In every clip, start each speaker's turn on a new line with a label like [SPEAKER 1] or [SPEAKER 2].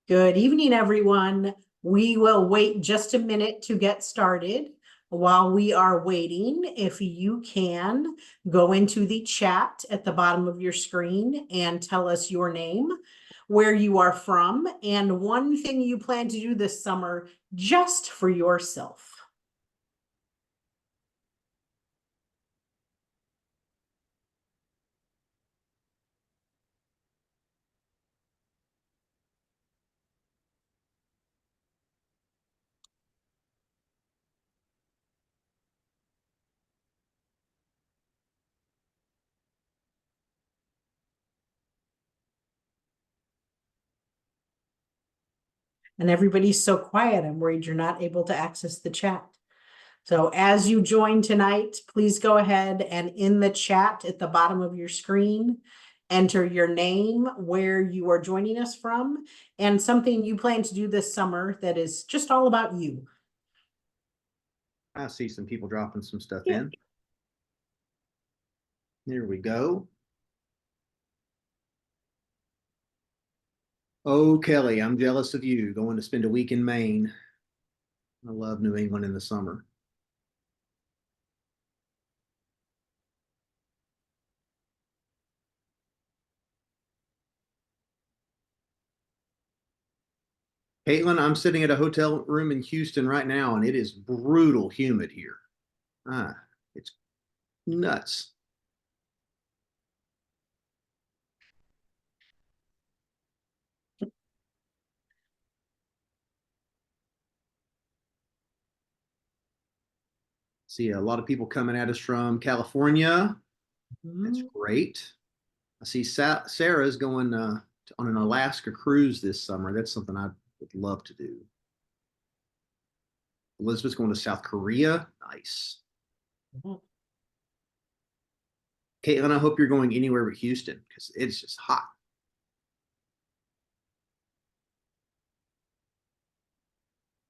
[SPEAKER 1] Good evening, everyone. We will wait just a minute to get started. While we are waiting, if you can go into the chat at the bottom of your screen and tell us your name, where you are from, and one thing you plan to do this summer just for yourself. And everybody's so quiet, I'm worried you're not able to access the chat. So as you join tonight, please go ahead and in the chat at the bottom of your screen, enter your name, where you are joining us from, and something you plan to do this summer that is just all about you.
[SPEAKER 2] I see some people dropping some stuff in. There we go. Oh, Kelly, I'm jealous of you going to spend a week in Maine. I love New England in the summer. Caitlin, I'm sitting at a hotel room in Houston right now, and it is brutal humid here. It's nuts. See a lot of people coming at us from California. That's great. I see Sarah's going on an Alaska cruise this summer. That's something I would love to do. Elizabeth's going to South Korea. Nice. Caitlin, I hope you're going anywhere but Houston because it's just hot.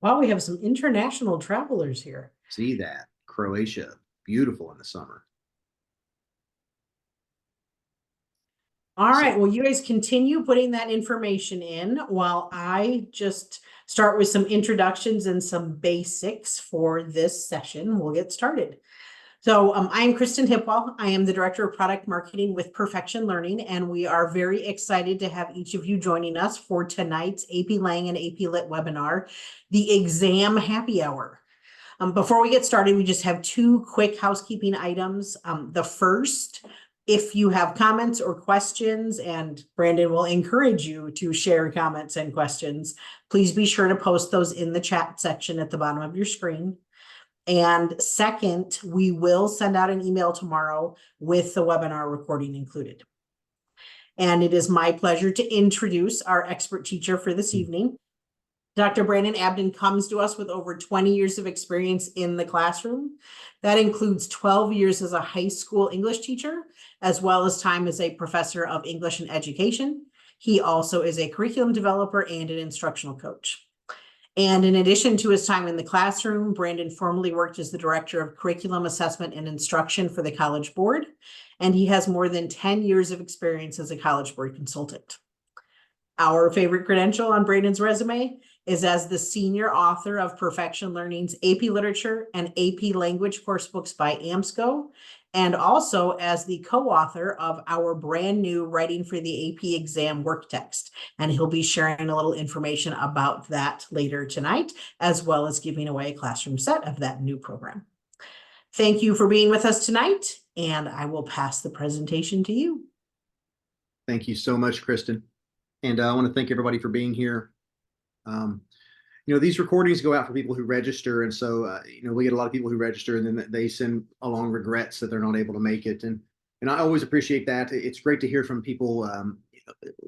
[SPEAKER 1] Wow, we have some international travelers here.
[SPEAKER 2] See that. Croatia, beautiful in the summer.
[SPEAKER 1] All right, well, you guys continue putting that information in while I just start with some introductions and some basics for this session. We'll get started. So I'm Kristen Hipwell. I am the Director of Product Marketing with Perfection Learning, and we are very excited to have each of you joining us for tonight's AP Lang and AP Lit webinar, the Exam Happy Hour. Before we get started, we just have two quick housekeeping items. The first, if you have comments or questions, and Brandon will encourage you to share comments and questions, please be sure to post those in the chat section at the bottom of your screen. And second, we will send out an email tomorrow with the webinar recording included. And it is my pleasure to introduce our expert teacher for this evening. Dr. BrandonAbdon comes to us with over 20 years of experience in the classroom. That includes 12 years as a high school English teacher, as well as time as a professor of English and education. He also is a curriculum developer and an instructional coach. And in addition to his time in the classroom, Brandon formerly worked as the Director of Curriculum Assessment and Instruction for the College Board, and he has more than 10 years of experience as a College Board consultant. Our favorite credential on Brandon's resume is as the senior author of Perfection Learning's AP Literature and AP Language coursebooks by AMSCO, and also as the co-author of our brand new Writing for the AP Exam work text. And he'll be sharing a little information about that later tonight, as well as giving away a classroom set of that new program. Thank you for being with us tonight, and I will pass the presentation to you.
[SPEAKER 2] Thank you so much, Kristen. And I want to thank everybody for being here. These recordings go out for people who register. And so, we get a lot of people who register and then they send along regrets that they're not able to make it. And I always appreciate that. It's great to hear from people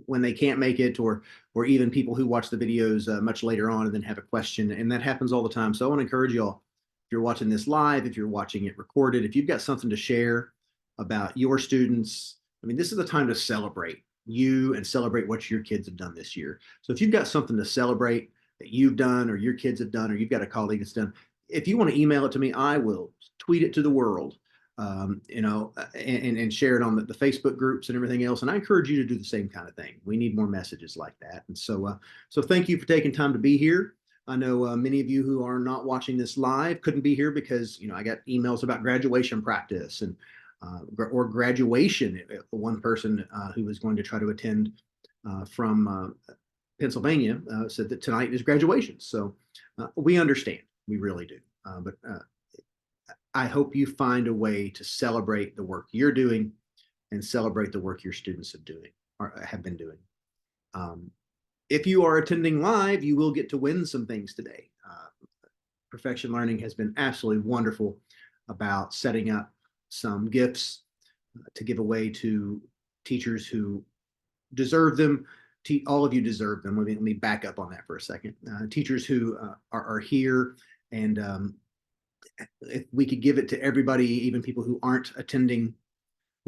[SPEAKER 2] when they can't make it, or even people who watch the videos much later on and then have a question. And that happens all the time. So I want to encourage you all, if you're watching this live, if you're watching it recorded, if you've got something to share about your students, this is the time to celebrate you and celebrate what your kids have done this year. So if you've got something to celebrate that you've done or your kids have done, or you've got a colleague that's done, if you want to email it to me, I will tweet it to the world. and share it on the Facebook groups and everything else. And I encourage you to do the same kind of thing. We need more messages like that. And so thank you for taking time to be here. I know many of you who are not watching this live couldn't be here because, I got emails about graduation practice or graduation. One person who was going to try to attend from Pennsylvania said that tonight is graduation. So we understand. We really do. But I hope you find a way to celebrate the work you're doing and celebrate the work your students have been doing. If you are attending live, you will get to win some things today. Perfection Learning has been absolutely wonderful about setting up some gifts to give away to teachers who deserve them. All of you deserve them. Let me back up on that for a second. Teachers who are here, and if we could give it to everybody, even people who aren't attending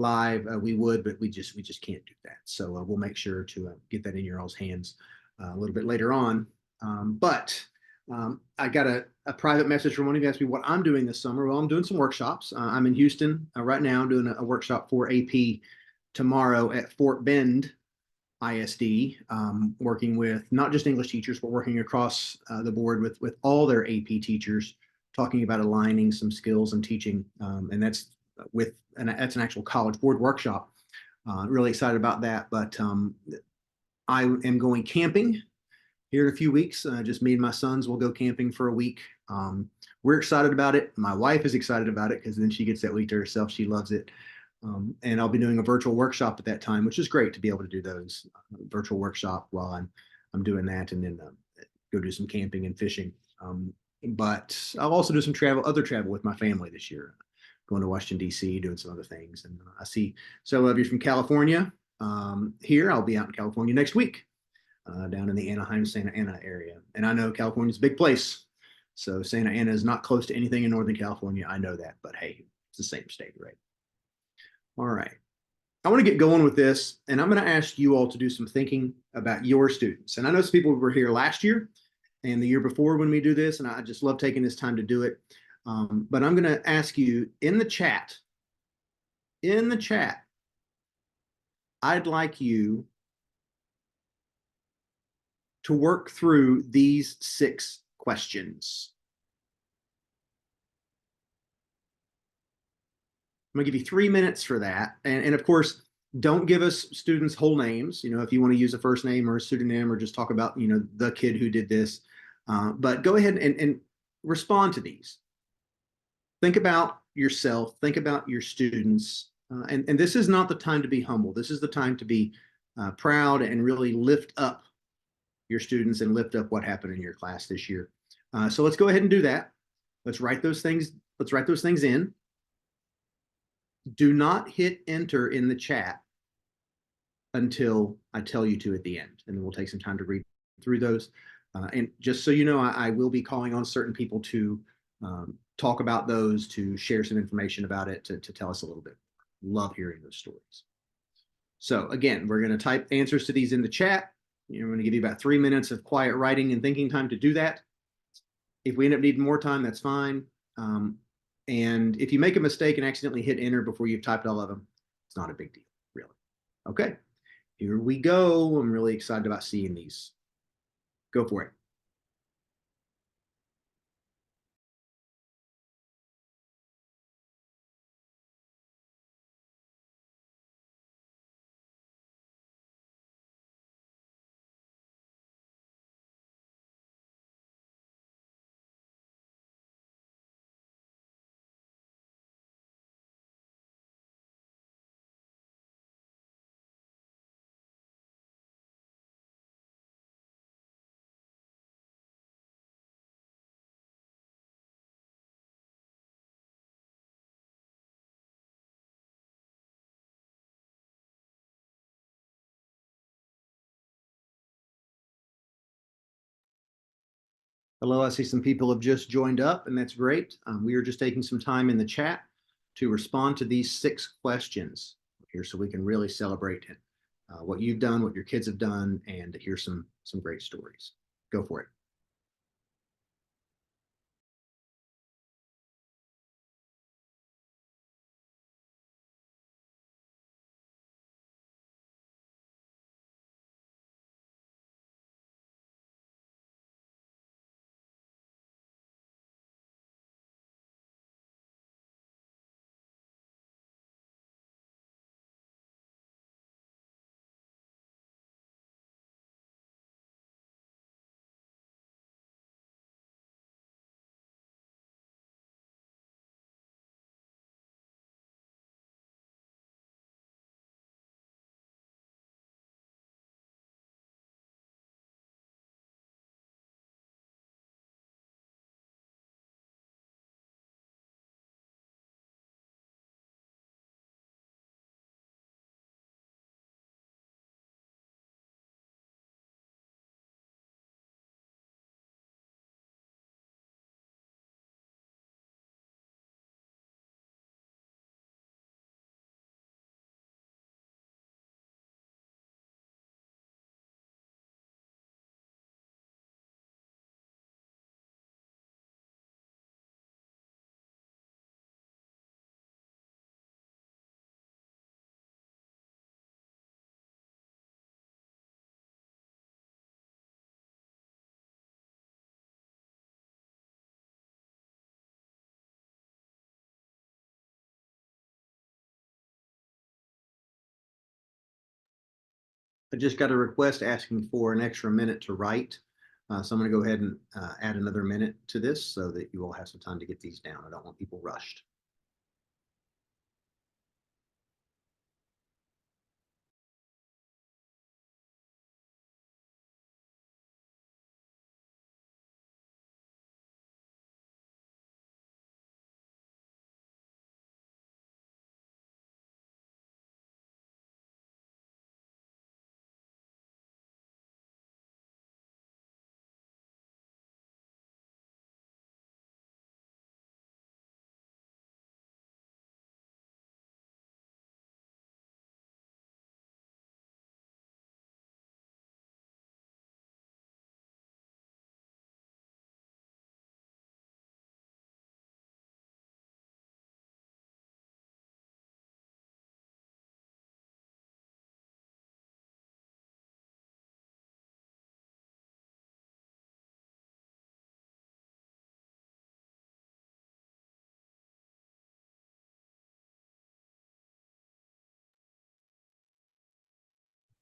[SPEAKER 2] live, we would, but we just can't do that. So we'll make sure to get that in your all's hands a little bit later on. But I got a private message from one of you asking me what I'm doing this summer. Well, I'm doing some workshops. I'm in Houston right now. I'm doing a workshop for AP tomorrow at Fort Bend ISD, working with not just English teachers, but working across the board with all their AP teachers, talking about aligning some skills and teaching. And that's that's an actual College Board workshop. Really excited about that. But I am going camping here in a few weeks. Just me and my sons will go camping for a week. We're excited about it. My wife is excited about it because then she gets that week to herself. She loves it. And I'll be doing a virtual workshop at that time, which is great to be able to do those virtual workshop while I'm doing that, and then go do some camping and fishing. But I'll also do some other travel with my family this year, going to Washington, D.C., doing some other things. And I see several of you from California here. I'll be out in California next week, down in the Anaheim, Santa Ana area. And I know California's a big place. So Santa Ana is not close to anything in Northern California. I know that, but hey, it's the same state, right? All right. I want to get going with this, and I'm going to ask you all to do some thinking about your students. And I know some people were here last year and the year before when we do this, and I just love taking this time to do it. But I'm going to ask you in the chat, I'd like you to work through these 6 questions. I'm gonna give you 3 minutes for that. And of course, don't give us students' whole names. If you want to use a first name or a pseudonym or just talk about, the kid who did this. But go ahead and respond to these. Think about yourself, think about your students. And this is not the time to be humble. This is the time to be proud and really lift up your students and lift up what happened in your class this year. So let's go ahead and do that. Let's write those things in. Do not hit enter in the chat until I tell you to at the end, and then we'll take some time to read through those. And just so you know, I will be calling on certain people to talk about those, to share some information about it, to tell us a little bit. Love hearing those stories. So again, we're going to type answers to these in the chat. We're going to give you about 3 minutes of quiet writing and thinking time to do that. If we end up needing more time, that's fine. And if you make a mistake and accidentally hit enter before you've typed all of them, it's not a big deal, really. Okay, here we go. I'm really excited about seeing these. Go for it. Hello, I see some people have just joined up, and that's great. We are just taking some time in the chat to respond to these 6 questions here so we can really celebrate what you've done, what your kids have done, and hear some great stories. Go for it. I just got a request asking for an extra minute to write. So I'm going to go ahead and add another minute to this so that you all have some time to get these down. I don't want people rushed.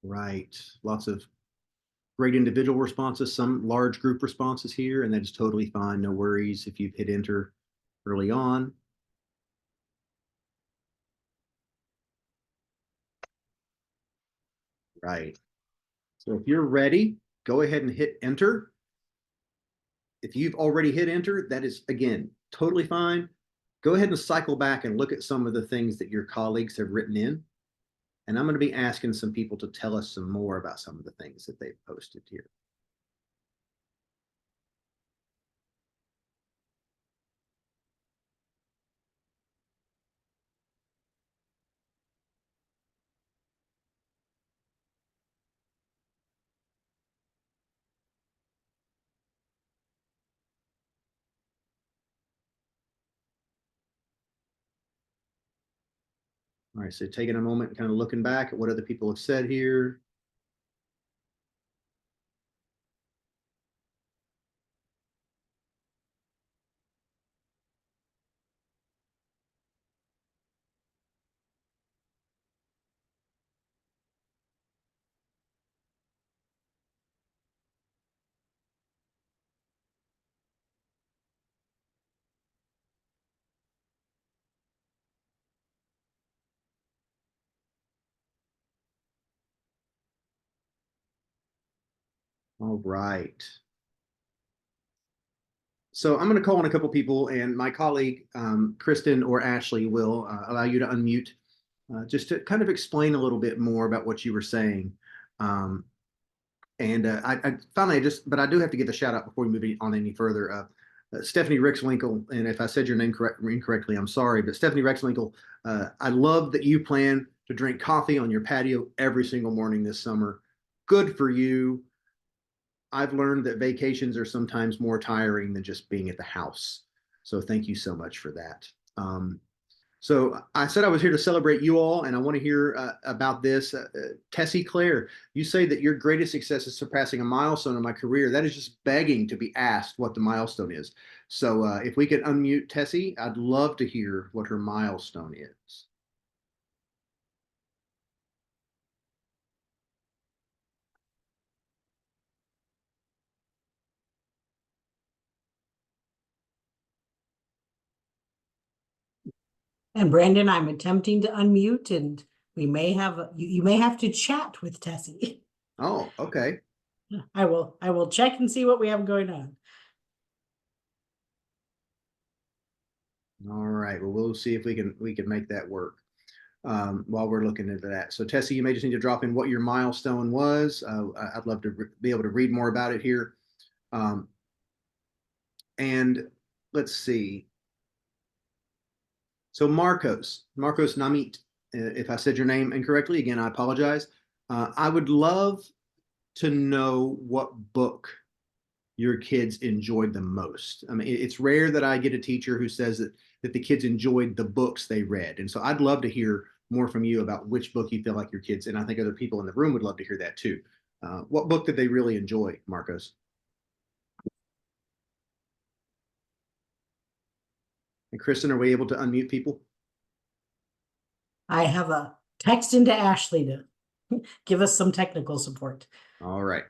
[SPEAKER 2] Right. Lots of great individual responses, some large group responses here, and that is totally fine. No worries if you've hit enter early on. Right. So if you're ready, go ahead and hit enter. If you've already hit enter, that is, again, totally fine. Go ahead and cycle back and look at some of the things that your colleagues have written in. And I'm going to be asking some people to tell us some more about some of the things that they've posted here. All right, so taking a moment and kind of looking back at what other people have said here. All right. So I'm going to call on a couple people, and my colleague, Kristen or Ashley, will allow you to unmute just to kind of explain a little bit more about what you were saying. I finally but I do have to give a shout out before we move on any further. Stephanie Rexwinkle, and if I said your name incorrectly, I'm sorry, but Stephanie Rexwinkle, I love that you plan to drink coffee on your patio every single morning this summer. Good for you. I've learned that vacations are sometimes more tiring than just being at the house. So thank you so much for that. So I said I was here to celebrate you all, and I want to hear about this. Tessie Claire, you say that your greatest success is surpassing a milestone in my career. That is just begging to be asked what the milestone is. So if we could unmute Tessie, I'd love to hear what her milestone is.
[SPEAKER 1] And Brandon, I'm attempting to unmute, and we may have you may have to chat with Tessie.
[SPEAKER 2] Oh, okay.
[SPEAKER 1] I will check and see what we have going on.
[SPEAKER 2] All right. Well, we'll see if we can make that work while we're looking into that. So Tessie, you may just need to drop in what your milestone was. I'd love to be able to read more about it here. And let's see. So Marcos Namit, if I said your name incorrectly, again, I apologize. I would love to know what book your kids enjoyed the most. I mean, it's rare that I get a teacher who says that the kids enjoyed the books they read. And so I'd love to hear more from you about which book you feel like your kids, and I think other people in the room would love to hear that too. What book did they really enjoy, Marcos? And Kristen, are we able to unmute people?
[SPEAKER 1] I have a text into Ashley to give us some technical support.
[SPEAKER 2] All right.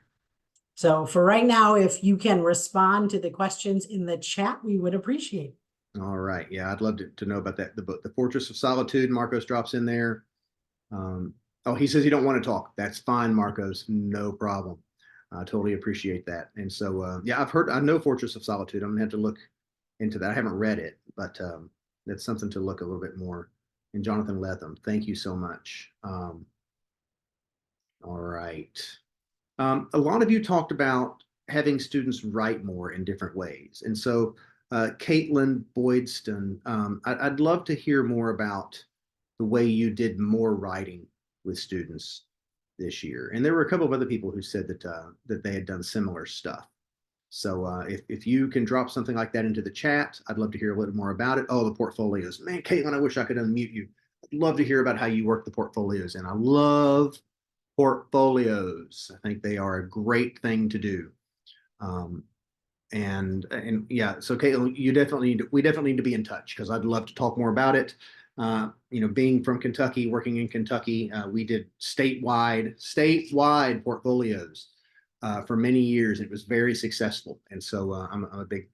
[SPEAKER 1] So for right now, if you can respond to the questions in the chat, we would appreciate it.
[SPEAKER 2] All right. Yeah, I'd love to know about that. The book, The Fortress of Solitude, Marcos drops in there. Oh, he says he don't want to talk. That's fine, Marcos. No problem. I totally appreciate that. And so, yeah, I know Fortress of Solitude. I'm gonna have to look into that. I haven't read it, but that's something to look a little bit more. And Jonathan Lethem, thank you so much. All right. A lot of you talked about having students write more in different ways. And so, Caitlin Boydston, I'd love to hear more about the way you did more writing with students this year. And there were a couple of other people who said that they had done similar stuff. So if you can drop something like that into the chat, I'd love to hear a little more about it. Oh, the portfolios. Man, Caitlin, I wish I could unmute you. I'd love to hear about how you work the portfolios. And I love portfolios. I think they are a great thing to do. And yeah, so Caitlin, we definitely need to be in touch because I'd love to talk more about it. Being from Kentucky, working in Kentucky, we did statewide portfolios for many years. It was very successful, and so I'm a big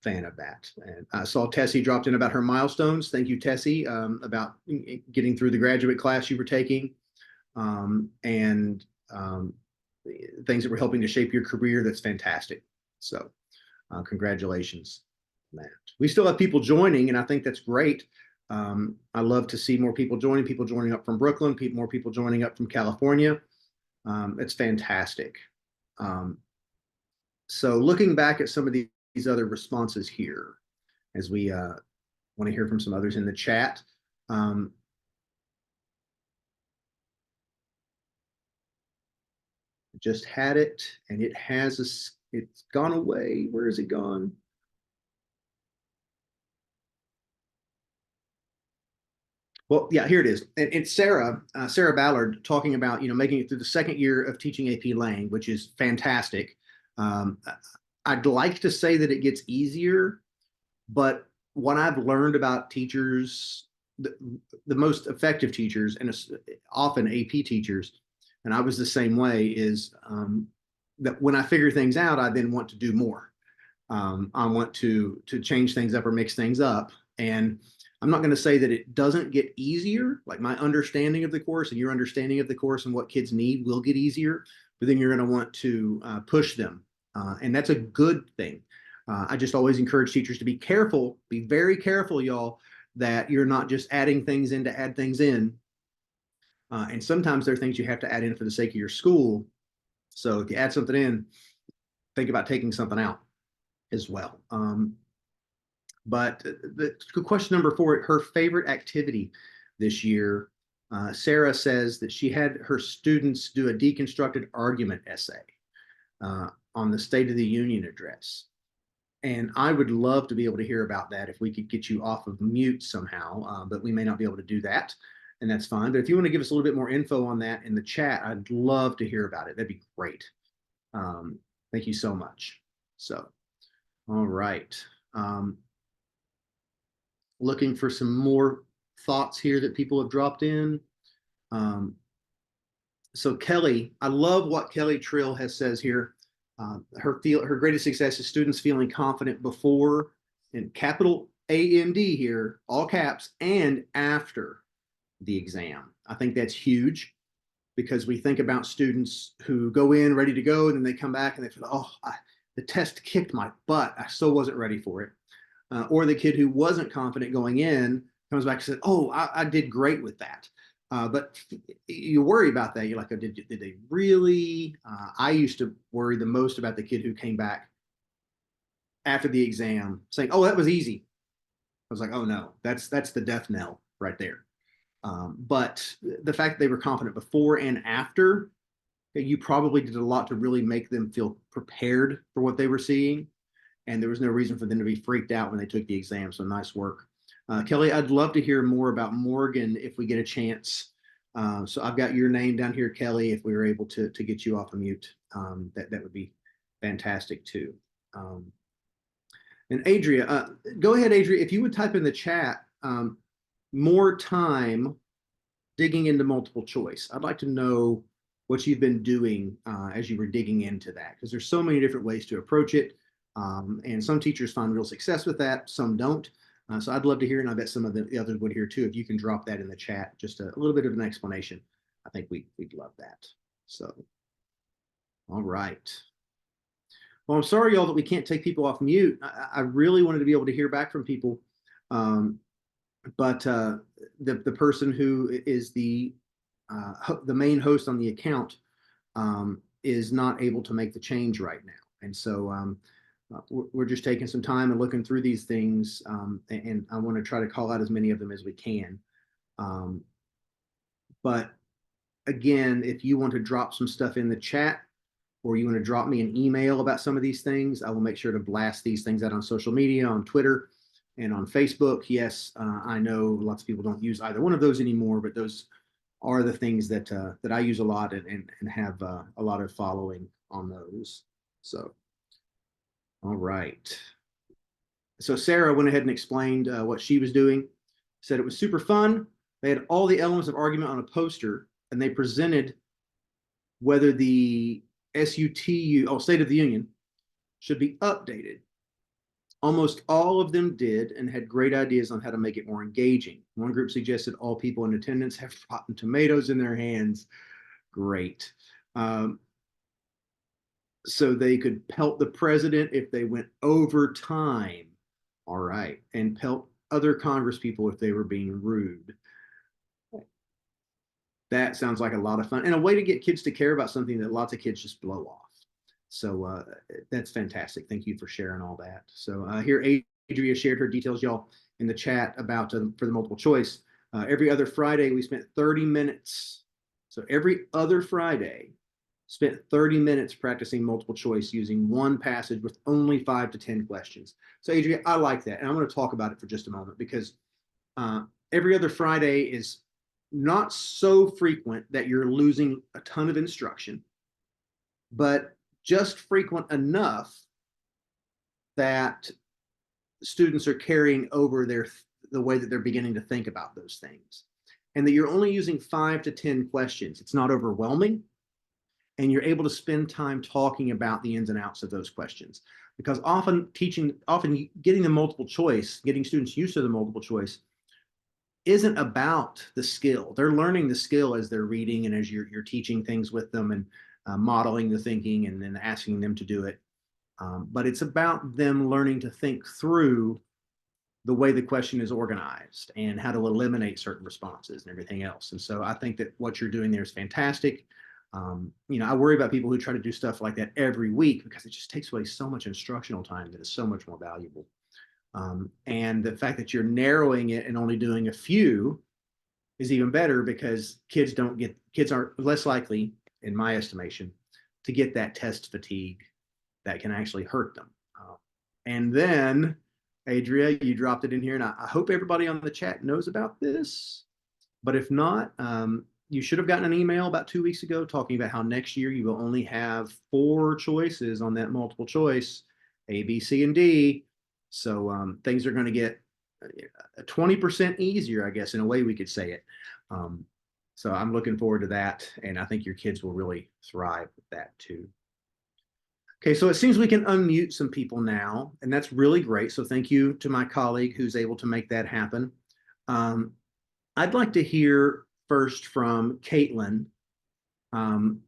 [SPEAKER 2] fan of that. And I saw Tessie dropped in about her milestones. Thank you, Tessie, about getting through the graduate class you were taking, and things that were helping to shape your career. That's fantastic. So congratulations on that. We still have people joining, and I think that's great. I love to see more people joining up from Brooklyn, more people joining up from California. It's fantastic. So looking back at some of these other responses here, as we want to hear from some others in the chat. Just had it, and it's gone away. Where is it gone? Well, yeah, here it is. And it's Sarah Ballard talking about, making it through the second year of teaching AP Lang, which is fantastic. I'd like to say that it gets easier, but what I've learned about teachers, the most effective teachers, and often AP teachers, and I was the same way, is that when I figure things out, I then want to do more. I want to change things up or mix things up. And I'm not going to say that it doesn't get easier. Like my understanding of the course and your understanding of the course and what kids need will get easier, but then you're going to want to push them. And that's a good thing. I just always encourage teachers to be careful, be very careful, y'all, that you're not just adding things in to add things in. And sometimes there are things you have to add in for the sake of your school. So if you add something in, think about taking something out as well. But the question number 4, her favorite activity this year, Sarah says that she had her students do a deconstructed argument essay on the State of the Union address. And I would love to be able to hear about that if we could get you off of mute somehow, but we may not be able to do that, and that's fine. But if you want to give us a little bit more info on that in the chat, I'd love to hear about it. That'd be great. Thank you so much. So, all right. Looking for some more thoughts here that people have dropped in. So Kelly, I love what Kelly Trill says here. Her greatest success is students feeling confident before, and capital AMD here, all caps, and after the exam. I think that's huge because we think about students who go in ready to go and then they come back and they feel, oh, the test kicked my butt. I so wasn't ready for it. Or the kid who wasn't confident going in comes back and said, oh, I did great with that. But you worry about that. You're like, oh, did they really? I used to worry the most about the kid who came back after the exam saying, oh, that was easy. I was like, oh no, that's the death knell right there. But the fact that they were confident before and after, you probably did a lot to really make them feel prepared for what they were seeing. And there was no reason for them to be freaked out when they took the exam. So nice work. Kelly, I'd love to hear more about Morgan if we get a chance. So I've got your name down here, Kelly, if we were able to get you off of mute. That would be fantastic too. And Adria, go ahead, Adria, if you would type in the chat, more time digging into multiple choice. I'd like to know what you've been doing as you were digging into that, because there's so many different ways to approach it. And some teachers find real success with that, some don't. So I'd love to hear, and I bet some of the others would hear too, if you can drop that in the chat, just a little bit of an explanation. I think we'd love that. So, all right. Well, I'm sorry, y'all, that we can't take people off mute. I really wanted to be able to hear back from people. But the person who is the main host on the account is not able to make the change right now. And so we're just taking some time and looking through these things. And I want to try to call out as many of them as we can. But again, if you want to drop some stuff in the chat, or you want to drop me an email about some of these things, I will make sure to blast these things out on social media, on Twitter and on Facebook. Yes, I know lots of people don't use either one of those anymore, but those are the things that that I use a lot and have a lot of following on those. So, all right. So Sarah went ahead and explained what she was doing, said it was super fun. They had all the elements of argument on a poster, and they presented whether the SUTU, State of the Union, should be updated. Almost all of them did and had great ideas on how to make it more engaging. One group suggested all people in attendance have rotten tomatoes in their hands. Great. So they could pelt the president if they went over time. All right. And pelt other Congress people if they were being rude. That sounds like a lot of fun and a way to get kids to care about something that lots of kids just blow off. So that's fantastic. Thank you for sharing all that. So here, Adria shared her details, y'all, in the chat about for the multiple choice. Every other Friday, we spent 30 minutes. So every other Friday, spent 30 minutes practicing multiple choice using one passage with only 5 to 10 questions. So Adria, I like that. And I'm going to talk about it for just a moment because every other Friday is not so frequent that you're losing a ton of instruction, but just frequent enough that students are carrying over the way that they're beginning to think about those things. And that you're only using 5 to 10 questions. It's not overwhelming. And you're able to spend time talking about the ins and outs of those questions. Because often getting the multiple choice, getting students used to the multiple choice isn't about the skill. They're learning the skill as they're reading and as you're teaching things with them and modeling the thinking and then asking them to do it. But it's about them learning to think through the way the question is organized and how to eliminate certain responses and everything else. And so I think that what you're doing there is fantastic. I worry about people who try to do stuff like that every week because it just takes away so much instructional time that is so much more valuable. And the fact that you're narrowing it and only doing a few is even better because kids are less likely, in my estimation, to get that test fatigue that can actually hurt them. And then, Adria, you dropped it in here, and I hope everybody on the chat knows about this. But if not, you should have gotten an email about 2 weeks ago talking about how next year you will only have 4 choices on that multiple choice, A, B, C, and D. So things are going to get 20% easier, I guess, in a way we could say it. So I'm looking forward to that, and I think your kids will really thrive with that too. Okay, so it seems we can unmute some people now, and that's really great. So thank you to my colleague who's able to make that happen. I'd like to hear first from Caitlin,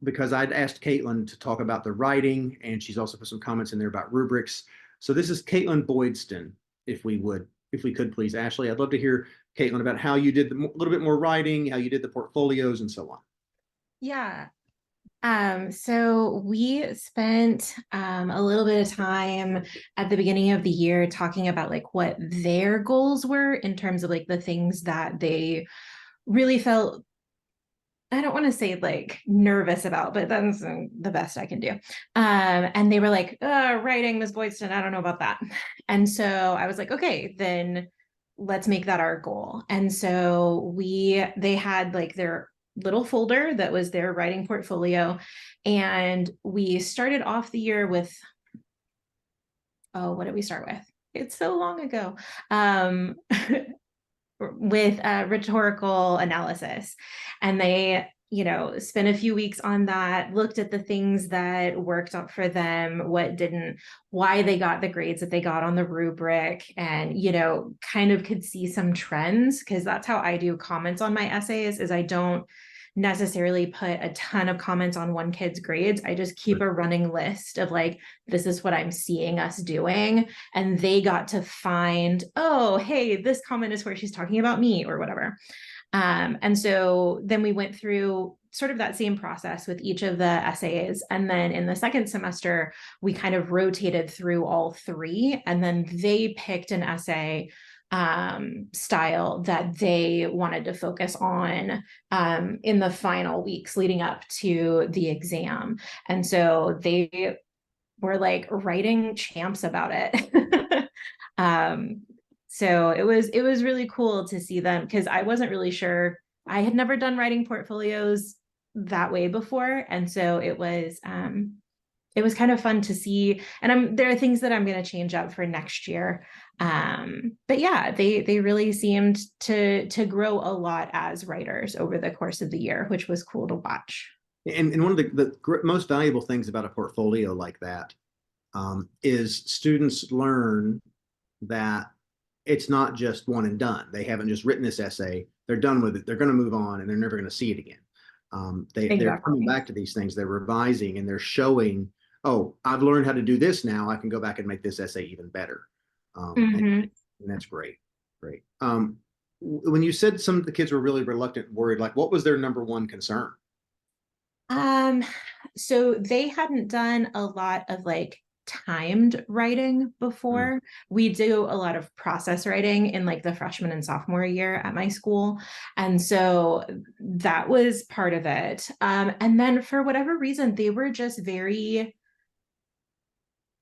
[SPEAKER 2] because I'd asked Caitlin to talk about the writing, and she's also put some comments in there about rubrics. So this is Caitlin Boydston, if we could please, Ashley. I'd love to hear, Caitlin, about how you did a little bit more writing, how you did the portfolios, and so on.
[SPEAKER 3] Yeah. So we spent a little bit of time at the beginning of the year talking about like what their goals were in terms of like the things that they really felt, I don't want to say like nervous about, but that's the best I can do. And they were like, writing, Ms. Boydston, I don't know about that. And so I was like, okay, then let's make that our goal. And so they had like their little folder that was their writing portfolio. And we started off the year with, what did we start with? It's so long ago. with rhetorical analysis. And they, spent a few weeks on that, looked at the things that worked out for them, what didn't, why they got the grades that they got on the rubric, and, kind of could see some trends, because that's how I do comments on my essays, is I don't necessarily put a ton of comments on one kid's grades. I just keep a running list of like, this is what I'm seeing us doing. And they got to find, oh, hey, this comment is where she's talking about me or whatever. And so then we went through sort of that same process with each of the essays. And then in the second semester, we kind of rotated through all three. And then they picked an essay style that they wanted to focus on in the final weeks leading up to the exam. And so they were like writing champs about it. So it was really cool to see them, because I wasn't really sure. I had never done writing portfolios that way before. And so it was kind of fun to see. And there are things that I'm going to change up for next year. But yeah, they really seemed to grow a lot as writers over the course of the year, which was cool to watch.
[SPEAKER 2] And one of the most valuable things about a portfolio like that is students learn that it's not just one and done. They haven't just written this essay, they're done with it, they're going to move on, and they're never going to see it again. They're coming back to these things, they're revising, and they're showing, oh, I've learned how to do this now, I can go back and make this essay even better. And that's great. When you said some of the kids were really reluctant and worried, like what was their number one concern?
[SPEAKER 3] So they hadn't done a lot of like timed writing before. We do a lot of process writing in like the freshman and sophomore year at my school. And so that was part of it. And then for whatever reason, they were just very,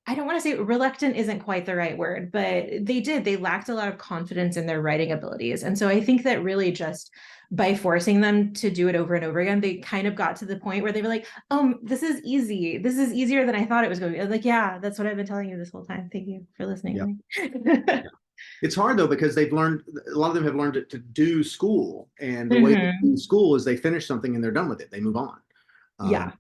[SPEAKER 3] I don't want to say reluctant isn't quite the right word, but they lacked a lot of confidence in their writing abilities. And so I think that really just by forcing them to do it over and over again, they kind of got to the point where they were like, oh, this is easy. This is easier than I thought it was going to be. I was like, yeah, that's what I've been telling you this whole time. Thank you for listening.
[SPEAKER 2] Yeah. It's hard though, because they've learned, a lot of them have learned to do school, and the way they do school is they finish something and they're done with it. They move on. Yeah.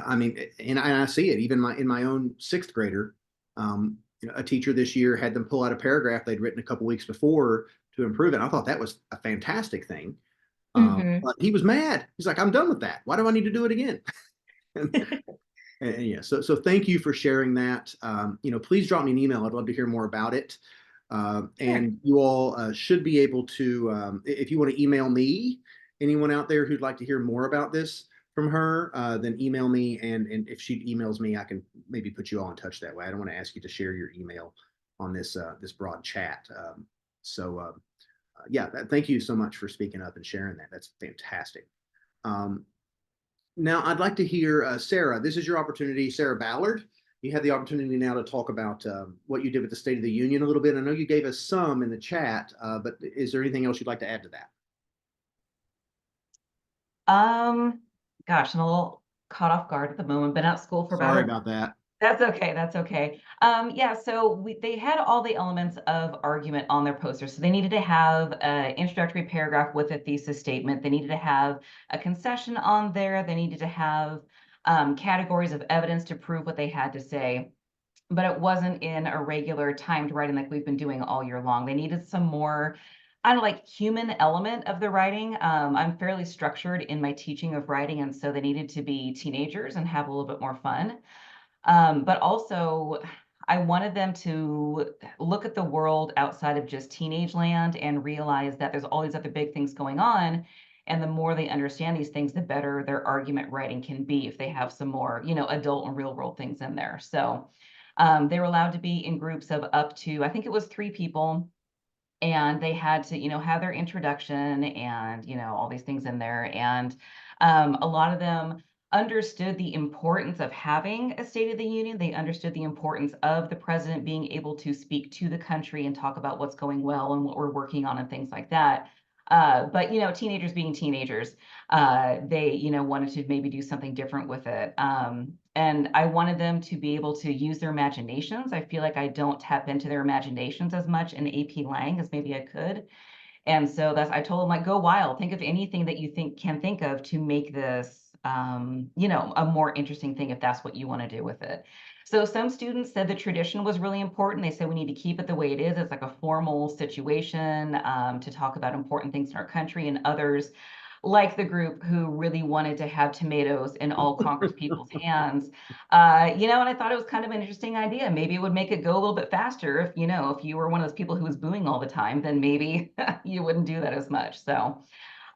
[SPEAKER 2] I mean, and I see it even in my own sixth grader. A teacher this year had them pull out a paragraph they'd written a couple weeks before to improve it. I thought that was a fantastic thing. But he was mad. He's like, I'm done with that. Why do I need to do it again? and yeah, so thank you for sharing that. Please drop me an email. I'd love to hear more about it. And you all should be able to, if you want to email me, anyone out there who'd like to hear more about this from her, then email me. And if she emails me, I can maybe put you all in touch that way. I don't want to ask you to share your email on this broad chat. Thank you so much for speaking up and sharing that. That's fantastic. Now I'd like to hear Sarah. This is your opportunity, Sarah Ballard. You have the opportunity now to talk about what you did with the State of the Union a little bit. I know you gave us some in the chat, but is there anything else you'd like to add to that?
[SPEAKER 4] Gosh, I'm a little caught off guard at the moment. Been at school for
[SPEAKER 2] Sorry about that.
[SPEAKER 4] That's okay. That's okay. So they had all the elements of argument on their poster. So they needed to have an introductory paragraph with a thesis statement. They needed to have a concession on there. They needed to have categories of evidence to prove what they had to say. But it wasn't in a regular timed writing like we've been doing all year long. They needed some more, I don't know, like human element of the writing. I'm fairly structured in my teaching of writing, and so they needed to be teenagers and have a little bit more fun. But also, I wanted them to look at the world outside of just teenage land and realize that there's all these other big things going on. And the more they understand these things, the better their argument writing can be if they have some more, adult and real world things in there. So they were allowed to be in groups of up to, I think it was 3 people. And they had to, have their introduction and, all these things in there. And a lot of them understood the importance of having a State of the Union. They understood the importance of the president being able to speak to the country and talk about what's going well and what we're working on and things like that. But teenagers being teenagers, they wanted to maybe do something different with it. And I wanted them to be able to use their imaginations. I feel like I don't tap into their imaginations as much in AP Lang as maybe I could. And so I told them, like, go wild, think of anything that you can think of to make this, a more interesting thing if that's what you want to do with it. So some students said the tradition was really important. They said we need to keep it the way it is. It's like a formal situation to talk about important things in our country. And others, like the group who really wanted to have tomatoes in all Congress people's hands, and I thought it was kind of an interesting idea. Maybe it would make it go a little bit faster if you were one of those people who was booing all the time, then maybe you wouldn't do that as much. So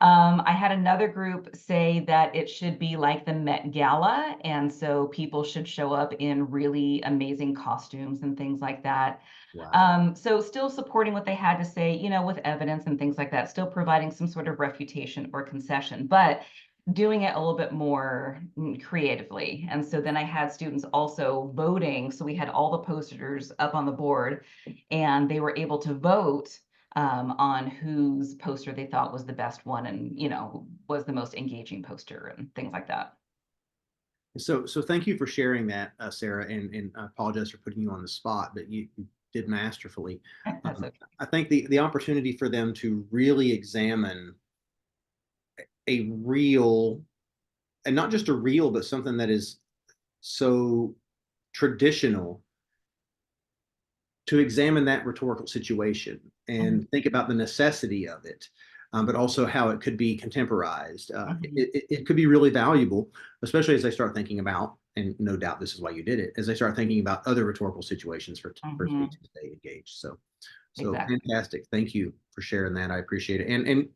[SPEAKER 4] I had another group say that it should be like the Met Gala, and so people should show up in really amazing costumes and things like that.
[SPEAKER 2] Wow.
[SPEAKER 4] So still supporting what they had to say, with evidence and things like that, still providing some sort of refutation or concession, but doing it a little bit more creatively. And so then I had students also voting. So we had all the posters up on the board, and they were able to vote on whose poster they thought was the best one and, was the most engaging poster and things like that.
[SPEAKER 2] So thank you for sharing that, Sarah, and I apologize for putting you on the spot, but you did masterfully.
[SPEAKER 4] That's okay.
[SPEAKER 2] I think the opportunity for them to really examine a reel, and not just a reel, but something that is so traditional, to examine that rhetorical situation and think about the necessity of it, but also how it could be contemporized. It could be really valuable, especially as I start thinking about, and no doubt this is why you did it, as I start thinking about other rhetorical situations for students to stay engaged. So
[SPEAKER 4] Exactly.
[SPEAKER 2] fantastic. Thank you for sharing that. I appreciate it.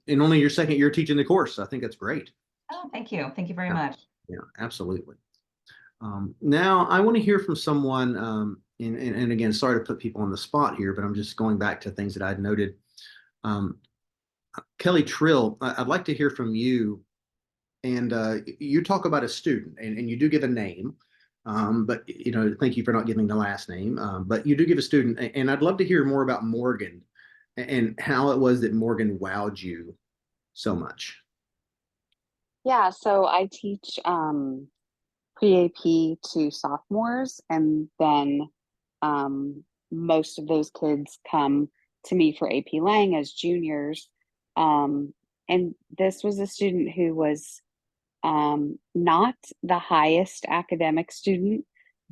[SPEAKER 2] And only your second year teaching the course. I think that's great.
[SPEAKER 4] Oh, thank you. Thank you very
[SPEAKER 2] Yeah.
[SPEAKER 4] much.
[SPEAKER 2] Yeah, absolutely. Now I want to hear from someone, and again, sorry to put people on the spot here, but I'm just going back to things that I'd noted. Kelly Trill, I'd like to hear from you. And you talk about a student, and you do give a name, but thank you for not giving the last name. But you do give a student, and I'd love to hear more about Morgan and how it was that Morgan wowed you so much.
[SPEAKER 5] Yeah, so I teach pre-AP to sophomores, and then most of those kids come to me for AP Lang as juniors. And this was a student who was not the highest academic student,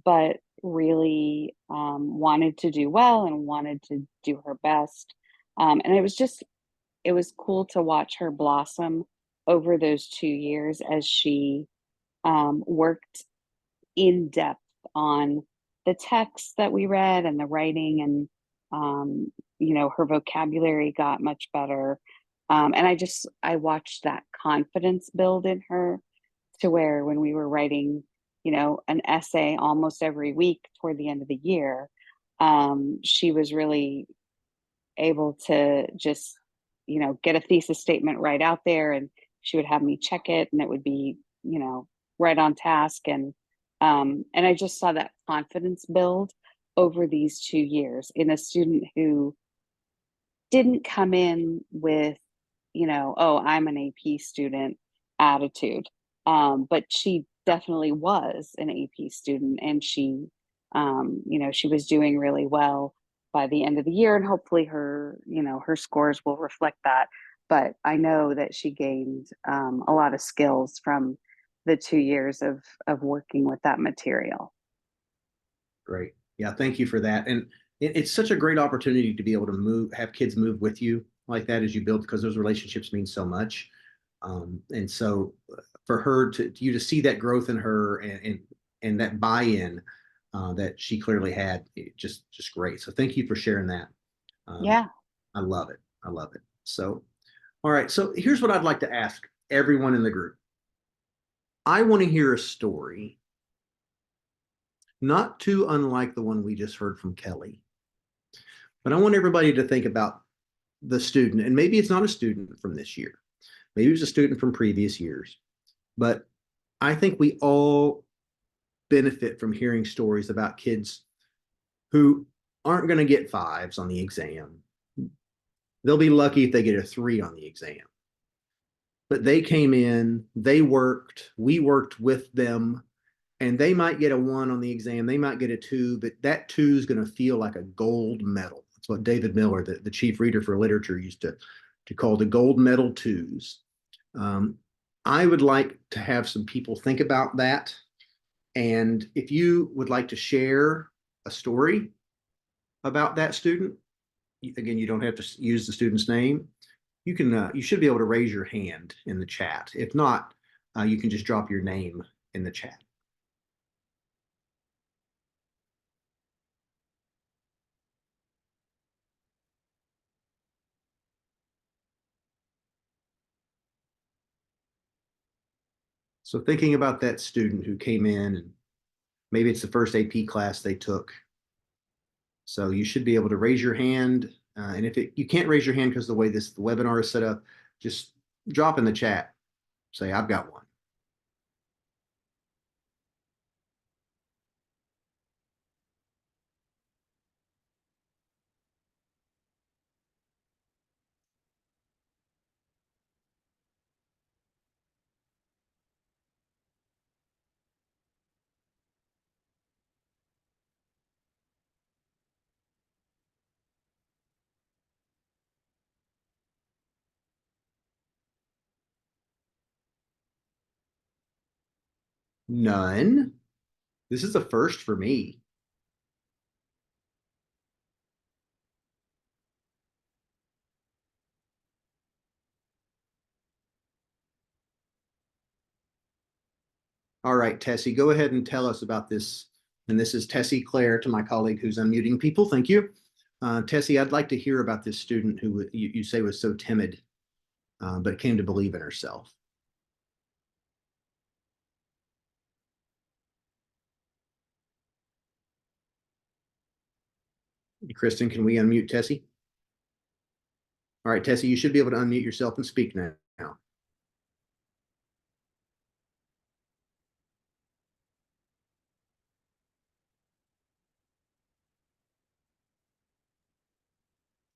[SPEAKER 5] but really wanted to do well and wanted to do her best. And it was cool to watch her blossom over those 2 years as she worked in depth on the text that we read and the writing, and her vocabulary got much better. And I watched that confidence build in her, to where when we were writing an essay almost every week toward the end of the year, she was really able to just get a thesis statement right out there, and she would have me check it, and it would be right on task. And I just saw that confidence build over these 2 years in a student who didn't come in with oh, I'm an AP student attitude, but she definitely was an AP student, and she was doing really well by the end of the year, and hopefully her scores will reflect that. But I know that she gained a lot of skills from the 2 years of working with that material.
[SPEAKER 2] Great. Yeah, thank you for that. And it's such a great opportunity to be able to have kids move with you like that as you build, because those relationships mean so much. And so for her you to see that growth in her, and that buy-in that she clearly had, just great. So thank you for sharing that.
[SPEAKER 5] Yeah.
[SPEAKER 2] I love it. I love it. So, all right. So here's what I'd like to ask everyone in the group. I want to hear a story not too unlike the one we just heard from Kelly, but I want everybody to think about the student, and maybe it's not a student from this year. Maybe it was a student from previous years, but I think we all benefit from hearing stories about kids who aren't going to get 5s on the exam. They'll be lucky if they get a 3 on the exam. But they came in, we worked with them, and they might get a 1 on the exam. They might get a 2, but that 2 is going to feel like a gold medal. That's what David Miller, the chief reader for literature, used to to call the gold medal twos. I would like to have some people think about that. And if you would like to share a story about that student, again, you don't have to use the student's name. You can, you should be able to raise your hand in the chat. If not, you can just drop your name in the chat. So thinking about that student who came in, and maybe it's the first AP class they took. So you should be able to raise your hand. And if you can't raise your hand because the way the webinar is set up, just drop in the chat. Say, I've got one. None. This is a first for me. All right, Tessie, go ahead and tell us about this. And this is Tessie Claire, to my colleague who's unmuting people. Thank you. Tessie, I'd like to hear about this student who you say was so timid, but came to believe in herself. Kristen, can we unmute Tessie? All right, Tessie, you should be able to unmute yourself and speak now.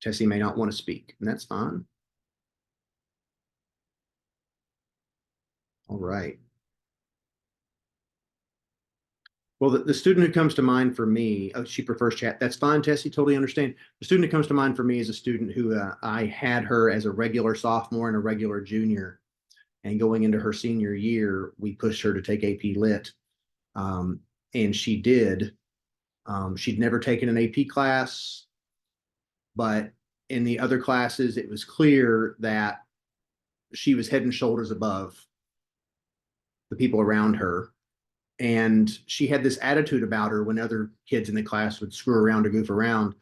[SPEAKER 2] Tessie may not want to speak, and that's fine. All right. Well, the student who comes to mind for me, oh, she prefers chat. That's fine, Tessie, totally understand. The student who comes to mind for me is a student who I had her as a regular sophomore and a regular junior. And going into her senior year, we pushed her to take AP Lit. And she did. She'd never taken an AP class, but in the other classes, it was clear that she was head and shoulders above the people around her. And she had this attitude about her when other kids in the class would screw around or goof around,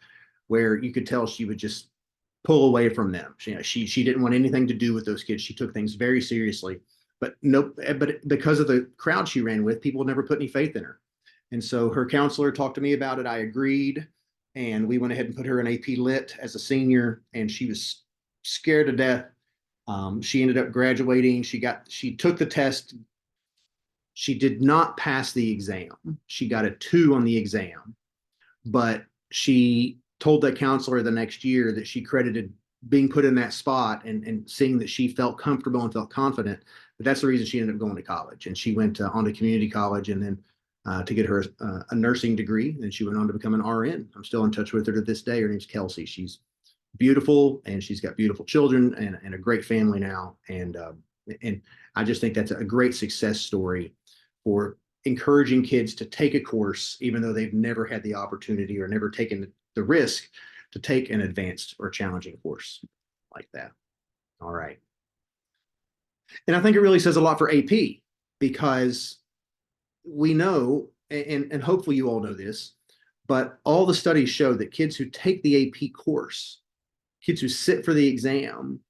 [SPEAKER 2] where you could tell she would just pull away from them. She didn't want anything to do with those kids. She took things very seriously. But because of the crowd she ran with, people never put any faith in her. And so her counselor talked to me about it. I agreed. And we went ahead and put her in AP Lit as a senior, and she was scared to death. She ended up graduating. She took the test. She did not pass the exam. She got a 2 on the exam, but she told that counselor the next year that she credited being put in that spot and seeing that she felt comfortable and felt confident. But that's the reason she ended up going to college. And she went on to community college, and then to get her a nursing degree. And she went on to become an RN. I'm still in touch with her to this day. Her name's Kelsey. She's beautiful, and she's got beautiful children and a great family now. And I just think that's a great success story for encouraging kids to take a course, even though they've never had the opportunity or never taken the risk to take an advanced or challenging course like that. All right. And I think it really says a lot for AP, because we know, and hopefully you all know this, but all the studies show that kids who take the AP course, kids who sit for the exam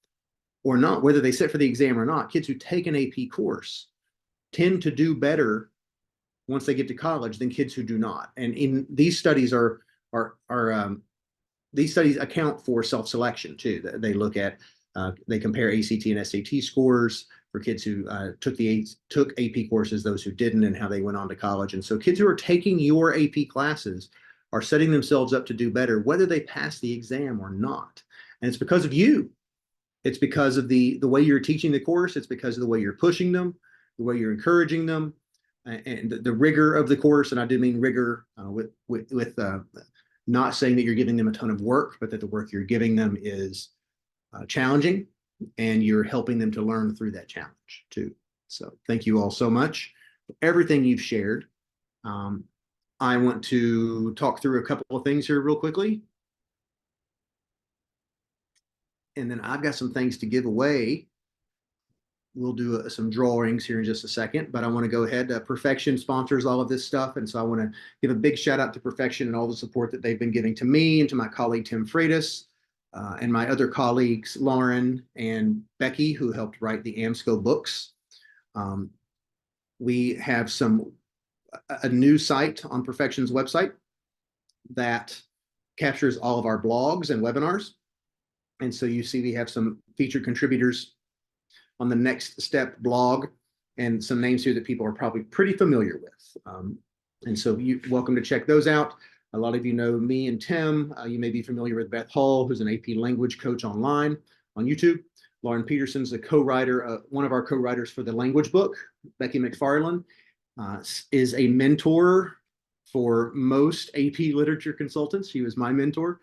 [SPEAKER 2] or not, whether they sit for the exam or not, kids who take an AP course tend to do better once they get to college than kids who do not. And in these studies these studies account for self-selection too. They look at, they compare ACT and SAT scores for kids who took AP courses, those who didn't, and how they went on to college. And so kids who are taking your AP classes are setting themselves up to do better, whether they pass the exam or not. And it's because of you. It's because of the way you're teaching the course. It's because of the way you're pushing them, the way you're encouraging them, and the rigor of the course. And I do mean rigor with not saying that you're giving them a ton of work, but that the work you're giving them is challenging, and you're helping them to learn through that challenge too. So thank you all so much for everything you've shared. I want to talk through a couple of things here real quickly. And then I've got some things to give away. We'll do some drawings here in just a second, but I want to go ahead. Perfection sponsors all of this stuff. And so I want to give a big shout out to Perfection and all the support that they've been giving to me and to my colleague, Tim Freitas, and my other colleagues, Lauren and Becky, who helped write the AMSCO books. We have a new site on Perfection's website that captures all of our blogs and webinars. And so you see we have some featured contributors on the Next Step blog and some names here that people are probably pretty familiar with. And so you're welcome to check those out. A lot of you know me and Tim. You may be familiar with Beth Hall, who's an AP language coach online on YouTube. Lauren Peterson's a co-writer, one of our co-writers for the language book. Becky McFarland is a mentor for most AP literature consultants. She was my mentor.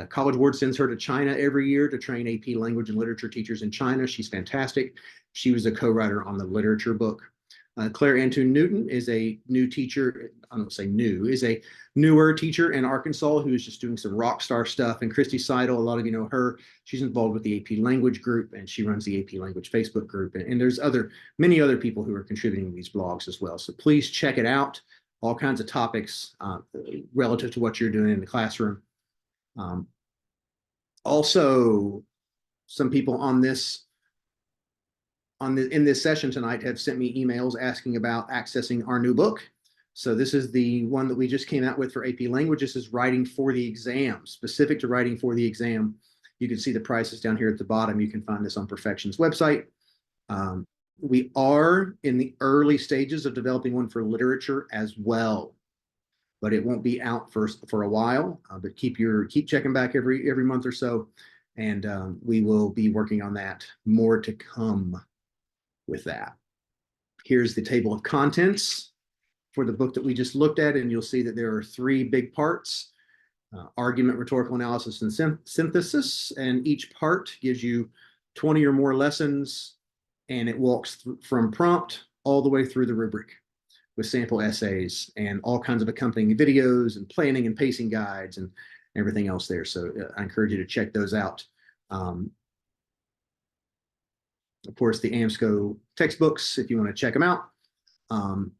[SPEAKER 2] College Board sends her to China every year to train AP language and literature teachers in China. She's fantastic. She was a co-writer on the literature book. Claire Antoon Newton is a new teacher. I don't say new, is a newer teacher in Arkansas who is just doing some rock star stuff. And Christy Seidel, a lot of you know her. She's involved with the AP language group, and she runs the AP language Facebook group. And there's many other people who are contributing to these blogs as well. So please check it out. All kinds of topics relative to what you're doing in the classroom. Also, some people in this session tonight have sent me emails asking about accessing our new book. So this is the one that we just came out with for AP language. This is writing for the exam, specific to writing for the exam. You can see the prices down here at the bottom. You can find this on Perfection's website. We are in the early stages of developing one for literature as well, but it won't be out for a while. But keep checking back every month or so, and we will be working on that. More to come with that. Here's the table of contents for the book that we just looked at, and you'll see that there are 3 big parts: argument, rhetorical analysis, and synthesis. And each part gives you 20 or more lessons, and it walks from prompt all the way through the rubric with sample essays and all kinds of accompanying videos and planning and pacing guides and everything else there. So I encourage you to check those out. Of course, the AMSCO textbooks, if you want to check them out.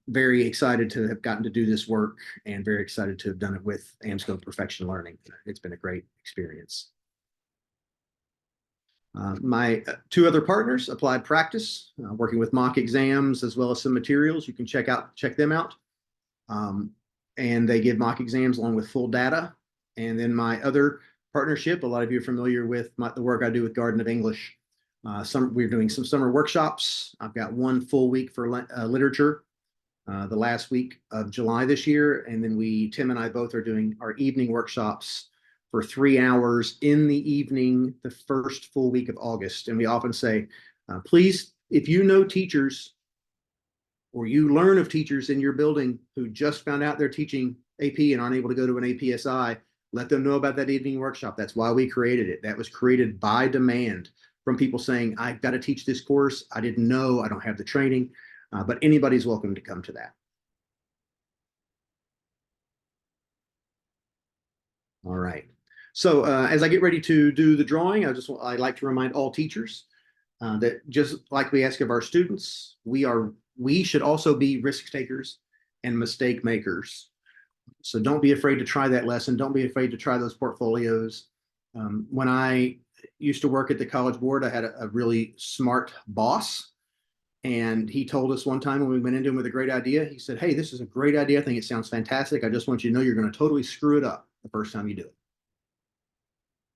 [SPEAKER 2] Very excited to have gotten to do this work and very excited to have done it with AMSCO Perfection Learning. It's been a great experience. My 2 other partners, Applied Practice, working with mock exams as well as some materials. You can check them out. And they give mock exams along with full data. And then my other partnership, a lot of you are familiar with the work I do with Garden of English. We're doing some summer workshops. I've got 1 full week for literature, the last week of July this year. And then Tim and I both are doing our evening workshops for 3 hours in the evening, the first full week of August. And we often say, please, if you know teachers or you learn of teachers in your building who just found out they're teaching AP and aren't able to go to an APSI, let them know about that evening workshop. That's why we created it. That was created by demand from people saying, I've got to teach this course. I didn't know, I don't have the training, but anybody's welcome to come to that. All right. So as I get ready to do the drawing, I'd like to remind all teachers that just like we ask of our students, we should also be risk takers and mistake makers. So don't be afraid to try that lesson. Don't be afraid to try those portfolios. When I used to work at the College Board, I had a really smart boss. And he told us one time when we went into him with a great idea, he said, hey, this is a great idea. I think it sounds fantastic. I just want you to know you're going to totally screw it up the first time you do it.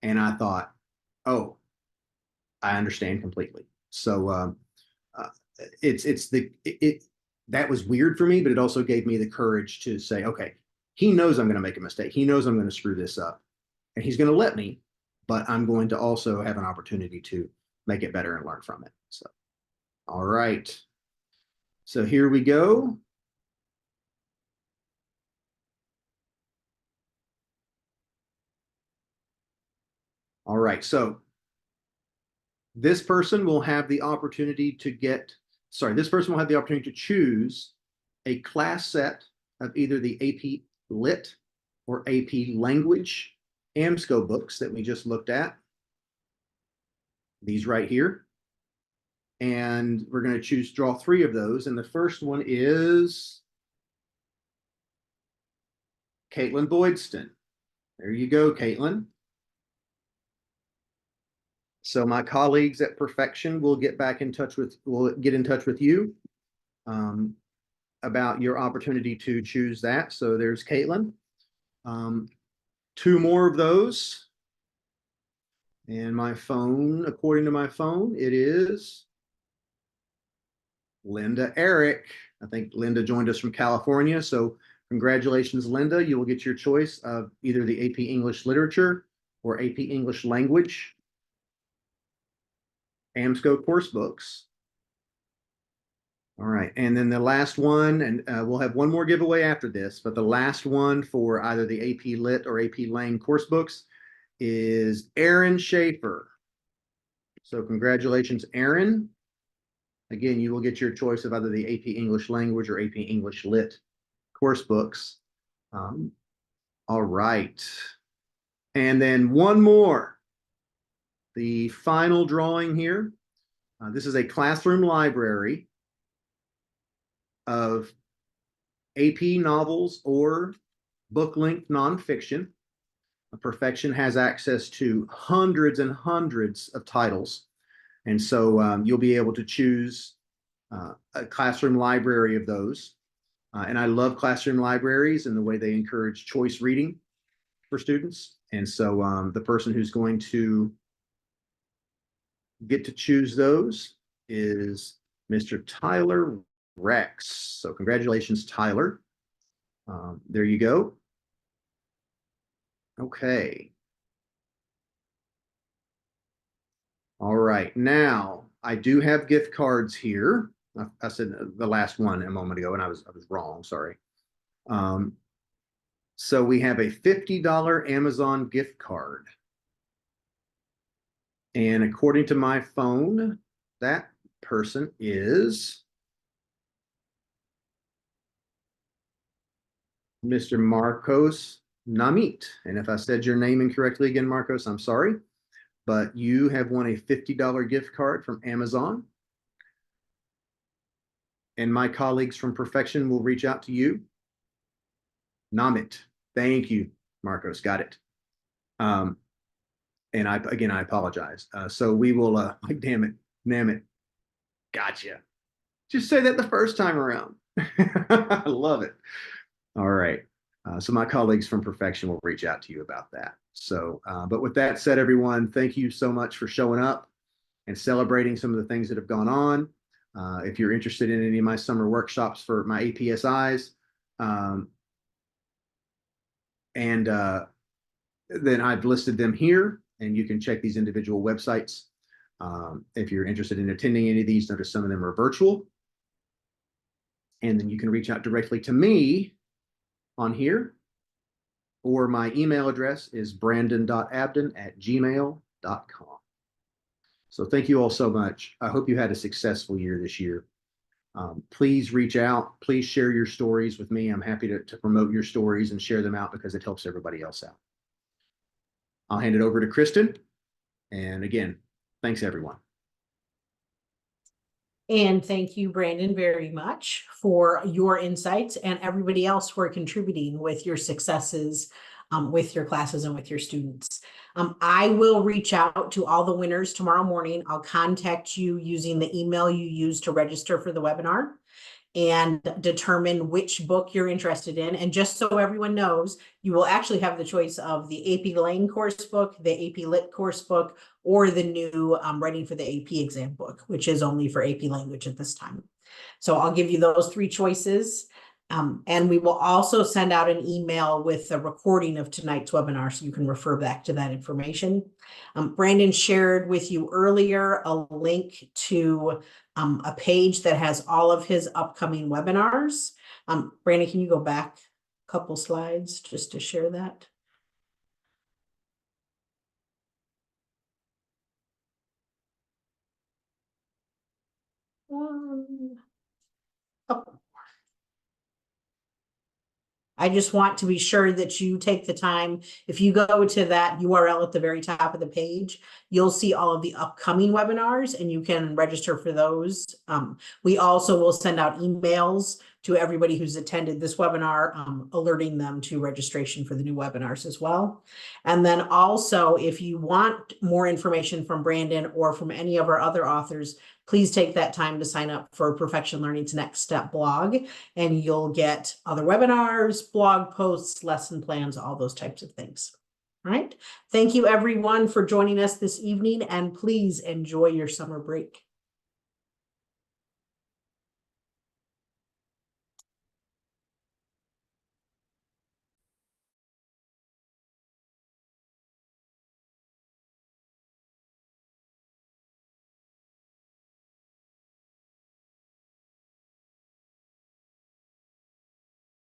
[SPEAKER 2] And I thought, oh, I understand completely. So that was weird for me, but it also gave me the courage to say, okay, he knows I'm going to make a mistake. He knows I'm going to screw this up, and he's going to let me, but I'm going to also have an opportunity to make it better and learn from it. So, all right. So here we go. All right. So This person will have the opportunity to choose a class set of either the AP Lit or AP Language AMSCO books that we just looked at. These right here. And we're going to draw 3 of those. And the first one is Caitlin Boydston. There you go, Caitlin. So my colleagues at Perfection will get in touch with you about your opportunity to choose that. So there's Caitlin. 2 more of those. And my phone, according to my phone, it is Linda Eric. I think Linda joined us from California. So congratulations, Linda. You will get your choice of either the AP English Literature or AP English Language AMSCO course books. All right, and then the last one, and we'll have one more giveaway after this, but the last one for either the AP Lit or AP Lang course books is Aaron Schaefer. So congratulations, Aaron. Again, you will get your choice of either the AP English Language or AP English Lit course books. All right, and then one more. The final drawing here. This is a classroom library of AP novels or book-length nonfiction. Perfection has access to hundreds and hundreds of titles. And so you'll be able to choose a classroom library of those. And I love classroom libraries and the way they encourage choice reading for students. And so the person who's going to get to choose those is Mr. Tyler Rex. So congratulations, Tyler. There you go. Okay. All right. Now, I do have gift cards here. I said the last one a moment ago, and I was wrong. Sorry. So we have a $50 Amazon gift card. And according to my phone, that person is Mr. Marcos Namit. And if I said your name incorrectly again, Marcos, I'm sorry. But you have won a $50 gift card from Amazon. And my colleagues from Perfection will reach out to you. Namit. Thank you, Marcos. Got it. And I apologize. So we will, damn it. Gotcha. Just say that the first time around. I love it. All right. So my colleagues from Perfection will reach out to you about that. So, but with that said, everyone, thank you so much for showing up and celebrating some of the things that have gone on. If you're interested in any of my summer workshops for my APSIs, then I've listed them here, and you can check these individual websites. If you're interested in attending any of these, notice some of them are virtual. And then you can reach out directly to me on here, or my email address is brandon.abdon@gmail.com. So thank you all so much. I hope you had a successful year this year. Please reach out. Please share your stories with me. I'm happy to promote your stories and share them out because it helps everybody else out. I'll hand it over to Kristen. And again, thanks, everyone.
[SPEAKER 1] And thank you, Brandon, very much for your insights and everybody else for contributing with your successes with your classes and with your students. I will reach out to all the winners tomorrow morning. I'll contact you using the email you used to register for the webinar and determine which book you're interested in. And just so everyone knows, you will actually have the choice of the AP Lang course book, the AP Lit course book, or the new Writing for the AP exam book, which is only for AP Language at this time. So I'll give you those 3 choices. And we will also send out an email with a recording of tonight's webinar so you can refer back to that information. Brandon shared with you earlier a link to a page that has all of his upcoming webinars. Brandon, can you go back a couple slides just to share that? one. Oh. I just want to be sure that you take the time. If you go to that URL at the very top of the page, you'll see all of the upcoming webinars and you can register for those. We also will send out emails to everybody who's attended this webinar, alerting them to registration for the new webinars as well. And then also, if you want more information from Brandon or from any of our other authors, please take that time to sign up for Perfection Learning's Next Step blog, and you'll get other webinars, blog posts, lesson plans, all those types of things. All right. Thank you everyone for joining us this evening, and please enjoy your summer break.